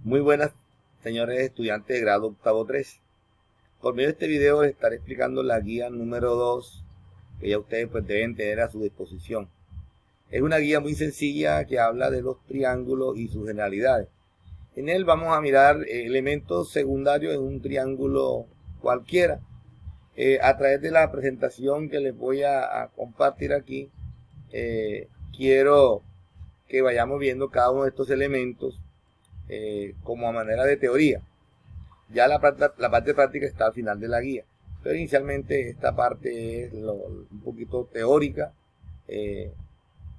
Muy buenas, señores estudiantes de grado octavo 3. Por medio de este video les estaré explicando la guía número 2 que ya ustedes pues deben tener a su disposición. Es una guía muy sencilla que habla de los triángulos y sus generalidades. En él vamos a mirar elementos secundarios en un triángulo cualquiera. A través de la presentación que les voy a compartir aquí, quiero que vayamos viendo cada uno de estos elementos como a manera de teoría. Ya la parte práctica está al final de la guía, pero inicialmente esta parte es un poquito teórica,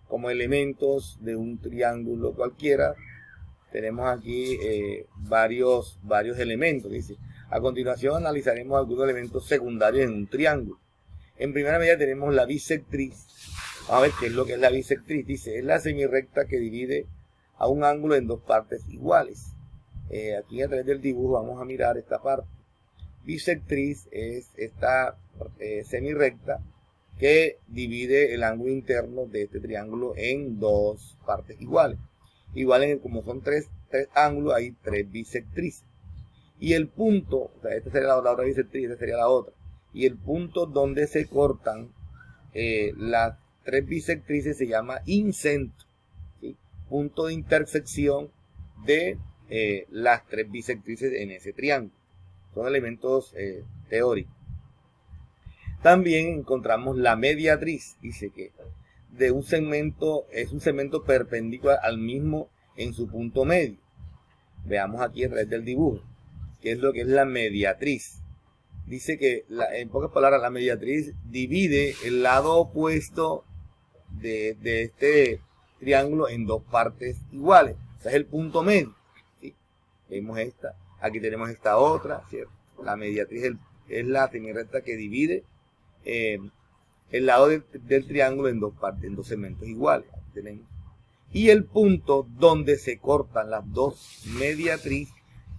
como elementos de un triángulo cualquiera. Tenemos aquí varios elementos. Dice: a continuación analizaremos algunos elementos secundarios en un triángulo. En primera medida tenemos la bisectriz. Vamos a ver qué es lo que es la bisectriz. Dice: es la semirrecta que divide a un ángulo en dos partes iguales. Aquí a través del dibujo vamos a mirar esta parte. Bisectriz es esta semirrecta que divide el ángulo interno de este triángulo en dos partes iguales. Igual, como son tres ángulos, hay tres bisectrices. Y el punto, o sea, esta sería la otra bisectriz, esta sería la otra. Y el punto donde se cortan las tres bisectrices se llama incentro, ¿sí? Punto de intersección de las tres bisectrices en ese triángulo. Son elementos teóricos. También encontramos la mediatriz. Dice que de un segmento es un segmento perpendicular al mismo en su punto medio. Veamos aquí a través del dibujo qué es lo que es la mediatriz. Dice que en pocas palabras, la mediatriz divide el lado opuesto de este triángulo en dos partes iguales. Este es el punto medio, ¿sí? Vemos esta, aquí tenemos esta otra, ¿cierto? La mediatriz es la semirrecta que divide el lado del triángulo en dos partes, en dos segmentos iguales. Aquí tenemos. Y el punto donde se cortan las dos mediatrices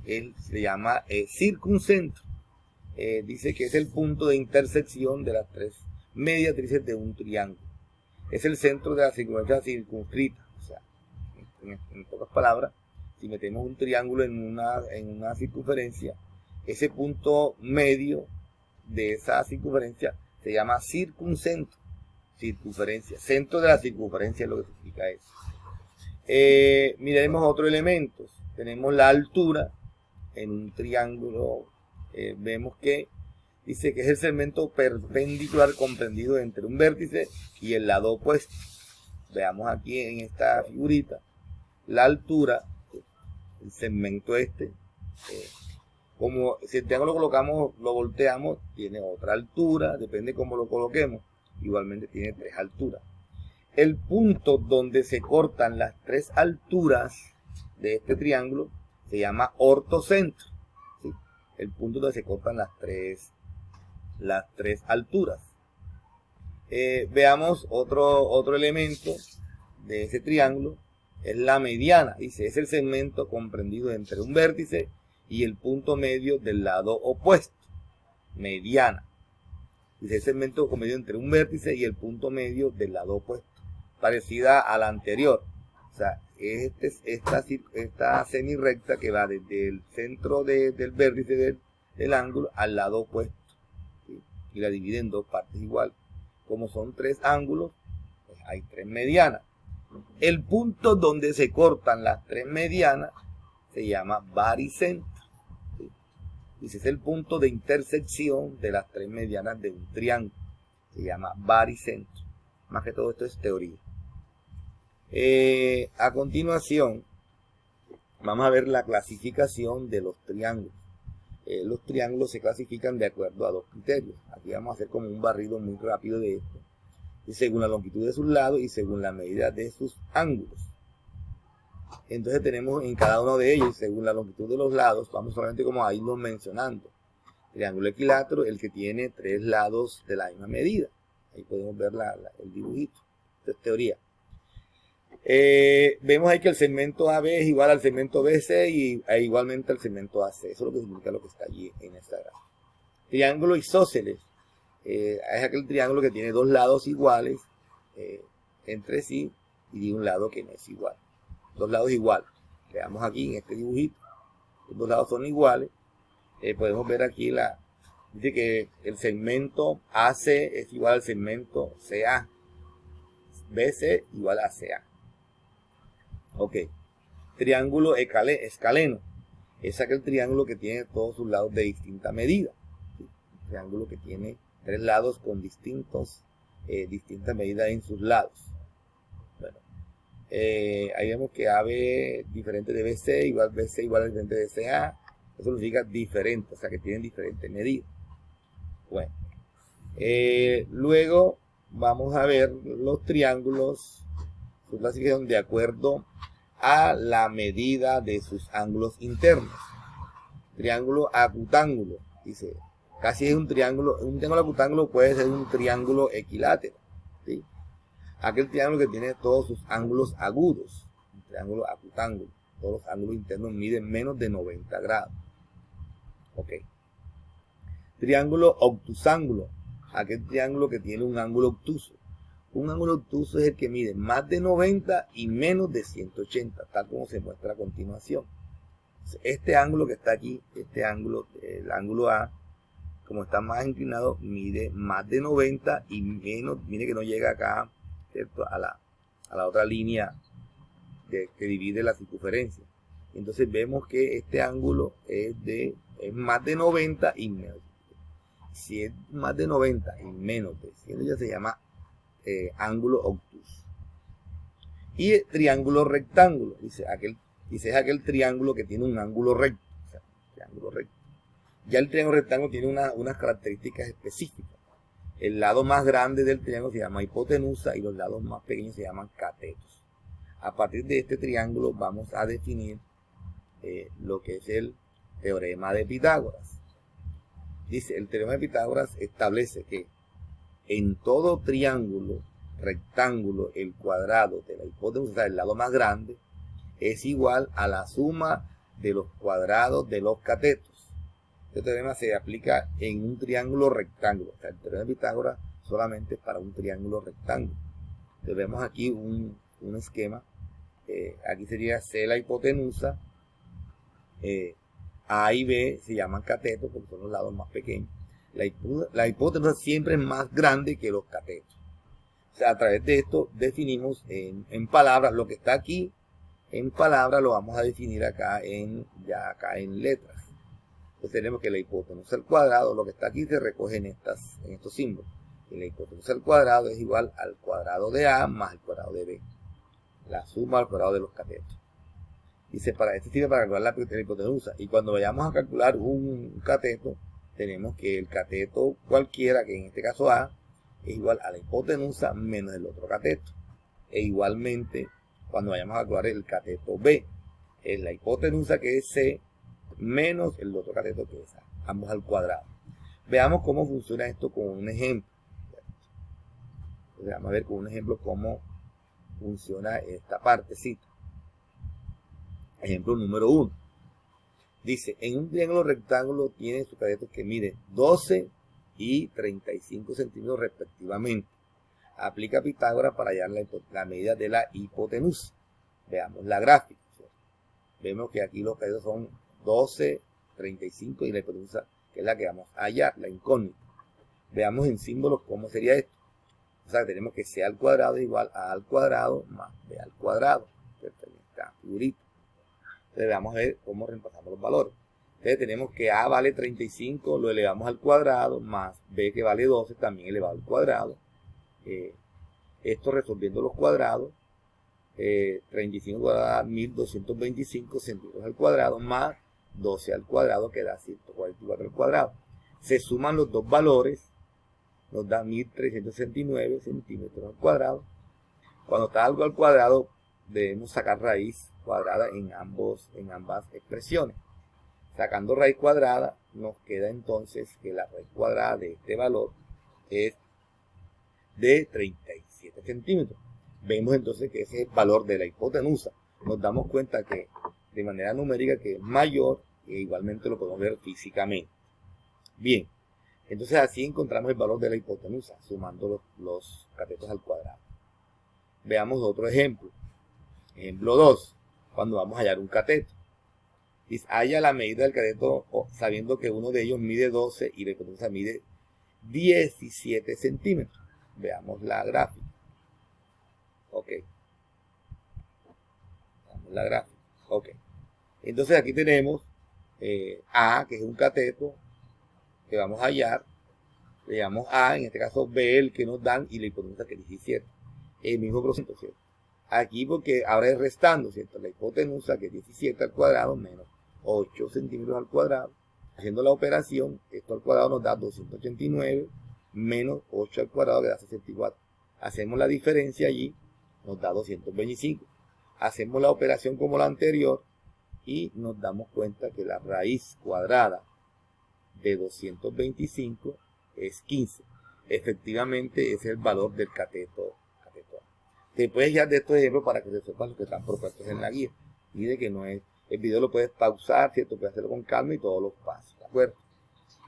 se llama circuncentro. Dice que es el punto de intersección de las tres mediatrices de un triángulo. Es el centro de la circunferencia circunscrita. O sea, en pocas palabras, si metemos un triángulo en una circunferencia, ese punto medio de esa circunferencia se llama circuncentro. Circunferencia, centro de la circunferencia es lo que significa eso. Miremos otros elementos. Tenemos la altura en un triángulo. Vemos que dice que es el segmento perpendicular comprendido entre un vértice y el lado opuesto. Veamos aquí en esta figurita la altura, el segmento como si el triángulo lo colocamos, lo volteamos, tiene otra altura, depende cómo lo coloquemos. Igualmente tiene tres alturas. El punto donde se cortan las tres alturas de este triángulo se llama ortocentro, ¿sí? El punto donde se cortan las tres alturas. Veamos otro elemento de ese triángulo, es la mediana. Dice: es el segmento comprendido entre un vértice y el punto medio del lado opuesto. Mediana. Dice: el segmento comprendido entre un vértice y el punto medio del lado opuesto. Parecida a la anterior. O sea, esta semirrecta que va desde el centro del vértice del ángulo al lado opuesto, ¿sí? Y la divide en dos partes iguales. Como son tres ángulos, pues hay tres medianas. El punto donde se cortan las tres medianas se llama baricentro, ¿sí? Dice: es el punto de intersección de las tres medianas de un triángulo. Se llama baricentro. Más que todo esto es teoría. A continuación vamos a ver la clasificación de los triángulos. Los triángulos se clasifican de acuerdo a dos criterios. Aquí vamos a hacer como un barrido muy rápido de esto. Y según la longitud de sus lados y según la medida de sus ángulos. Entonces tenemos en cada uno de ellos, según la longitud de los lados, vamos solamente como a irlos mencionando. Triángulo equilátero, el que tiene tres lados de la misma medida. Ahí podemos ver el dibujito. Esto es teoría. Vemos ahí que el segmento AB es igual al segmento BC e igualmente al segmento AC. Eso es lo que significa lo que está allí en esta gráfica. Triángulo isósceles es aquel triángulo que tiene dos lados iguales entre sí y de un lado que no es igual. Dos lados iguales. Veamos aquí en este dibujito. los dos lados son iguales, podemos ver aquí dice que el segmento AC es igual al segmento CA, BC igual a CA. Ok, triángulo escaleno es aquel triángulo que tiene todos sus lados de distinta medida, ¿sí? Un triángulo que tiene tres lados con distintas medidas en sus lados. Bueno, ahí vemos que AB diferente de BC igual a diferente de CA. Eso significa diferente, o sea que tienen diferentes medidas. Bueno, luego vamos a ver los triángulos, su clasificación de acuerdo a la medida de sus ángulos internos. Triángulo acutángulo, dice, casi es un triángulo acutángulo puede ser un triángulo equilátero, ¿sí? Aquel triángulo que tiene todos sus ángulos agudos, un triángulo acutángulo, todos los ángulos internos miden menos de 90 grados. Ok. Triángulo obtusángulo, aquel triángulo que tiene un ángulo obtuso. Un ángulo obtuso es el que mide más de 90 y menos de 180, tal como se muestra a continuación. Este ángulo que está aquí, este ángulo, el ángulo A, como está más inclinado, mide más de 90 y menos, mire que no llega acá, ¿cierto? A la otra línea que divide la circunferencia. Entonces vemos que este ángulo es más de 90 y menos. Si es más de 90 y menos de 100, ya se llama ángulo obtuso. Y el triángulo rectángulo, dice es aquel triángulo que tiene un ángulo recto, o sea, triángulo recto. Ya el triángulo rectángulo tiene unas características específicas. El lado más grande del triángulo se llama hipotenusa y los lados más pequeños se llaman catetos. A partir de este triángulo vamos a definir lo que es el teorema de Pitágoras. Dice, el teorema de Pitágoras establece que en todo triángulo rectángulo el cuadrado de la hipotenusa, o sea, el lado más grande, es igual a la suma de los cuadrados de los catetos. Este teorema se aplica en un triángulo rectángulo. O sea, el teorema de Pitágoras solamente es para un triángulo rectángulo. Entonces vemos aquí un esquema. Aquí sería C la hipotenusa. A y B se llaman catetos porque son los lados más pequeños. La hipotenusa siempre es más grande que los catetos. O sea, a través de esto definimos en palabras lo que está aquí. En palabras lo vamos a definir acá en letras. Entonces tenemos que la hipotenusa al cuadrado, lo que está aquí se recoge en estos símbolos. Y la hipotenusa al cuadrado es igual al cuadrado de A más el cuadrado de B. La suma al cuadrado de los catetos. Dice, este sirve para calcular la hipotenusa. Y cuando vayamos a calcular un cateto, tenemos que el cateto cualquiera, que en este caso A, es igual a la hipotenusa menos el otro cateto. E igualmente, cuando vayamos a calcular el cateto B, es la hipotenusa que es C menos el otro cateto que es A, ambos al cuadrado. Veamos cómo funciona esto con un ejemplo. Entonces, vamos a ver con un ejemplo cómo funciona esta partecita. Ejemplo número 1. Dice, en un triángulo rectángulo tiene sus catetos que miden 12 y 35 centímetros respectivamente. Aplica Pitágoras para hallar la medida de la hipotenusa. Veamos la gráfica. Vemos que aquí los catetos son 12, 35 y la hipotenusa, que es la que vamos a hallar, la incógnita. Veamos en símbolos cómo sería esto. O sea, tenemos que C al cuadrado igual a al cuadrado más B al cuadrado. Esta figurita. Entonces vamos a ver cómo reemplazamos los valores. Entonces tenemos que A vale 35, lo elevamos al cuadrado, más B que vale 12, también elevado al cuadrado. Esto resolviendo los cuadrados. 35 cuadrado, 1225 centímetros al cuadrado, más 12 al cuadrado, que da 144 al cuadrado. Se suman los dos valores, nos da 1369 centímetros al cuadrado. Cuando está algo al cuadrado, debemos sacar raíz cuadrada en ambas expresiones. Sacando raíz cuadrada, nos queda entonces que la raíz cuadrada de este valor es de 37 centímetros. Vemos entonces que ese es el valor de la hipotenusa. Nos damos cuenta que de manera numérica que es mayor, e igualmente lo podemos ver físicamente. Bien, entonces así encontramos el valor de la hipotenusa, sumando los catetos al cuadrado. Veamos otro ejemplo. Ejemplo 2, cuando vamos a hallar un cateto. Dice, haya la medida del cateto sabiendo que uno de ellos mide 12 y la hipotenusa mide 17 centímetros. Veamos la gráfica. Ok. Veamos la gráfica. Ok. Entonces aquí tenemos A, que es un cateto que vamos a hallar. Le llamamos A, en este caso B, el que nos dan, y la hipotenusa que es 17. El mismo proceso, ¿cierto? Aquí porque ahora es restando, ¿cierto? La hipotenusa que es 17 al cuadrado menos 8 centímetros al cuadrado. Haciendo la operación, esto al cuadrado nos da 289 menos 8 al cuadrado que da 64. Hacemos la diferencia allí, nos da 225. Hacemos la operación como la anterior y nos damos cuenta que la raíz cuadrada de 225 es 15. Efectivamente, ese es el valor del cateto. Después ya de estos ejemplos para que se sepan los que están propuestos en la guía. Y de que no es, el video lo puedes pausar, ¿cierto? Puedes hacerlo con calma y todos los pasos, ¿de acuerdo?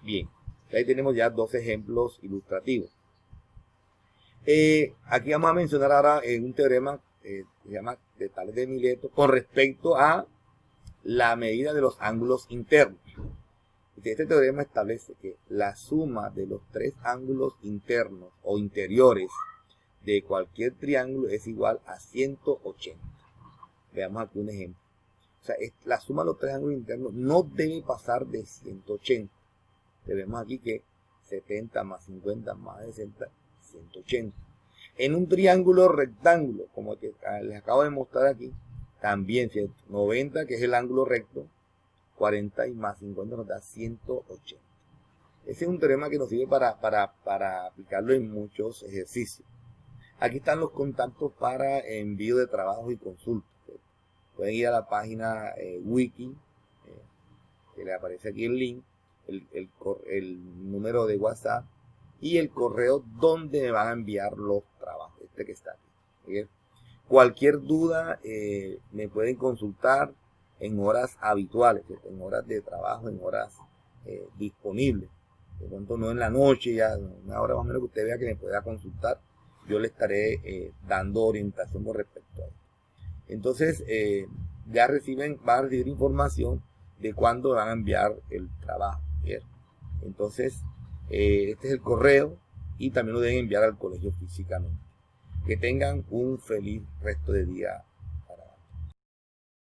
Bien, ahí tenemos ya dos ejemplos ilustrativos. Aquí vamos a mencionar ahora un teorema que se llama de Tales de Mileto con respecto a la medida de los ángulos internos. Este teorema establece que la suma de los tres ángulos internos o interiores de cualquier triángulo es igual a 180. Veamos aquí un ejemplo. O sea, la suma de los tres ángulos internos no debe pasar de 180. Vemos aquí que 70 más 50 más 60, 180. En un triángulo rectángulo, como el que les acabo de mostrar aquí, también, ¿cierto? 90, que es el ángulo recto, 40 y más 50 nos da 180. Ese es un teorema que nos sirve para aplicarlo en muchos ejercicios. Aquí están los contactos para envío de trabajos y consultas. Pueden ir a la página wiki, que le aparece aquí el link, el número de WhatsApp y el correo donde me van a enviar los trabajos, este que está aquí. ¿Okay? Cualquier duda me pueden consultar en horas habituales, en horas de trabajo, en horas disponibles. De pronto no en la noche, ya una hora más o menos que usted vea que me pueda consultar. Yo le estaré dando orientación con respecto a esto. Entonces, ya van a recibir información de cuándo van a enviar el trabajo. ¿Bien? Entonces, este es el correo y también lo deben enviar al colegio físicamente. Que tengan un feliz resto de día.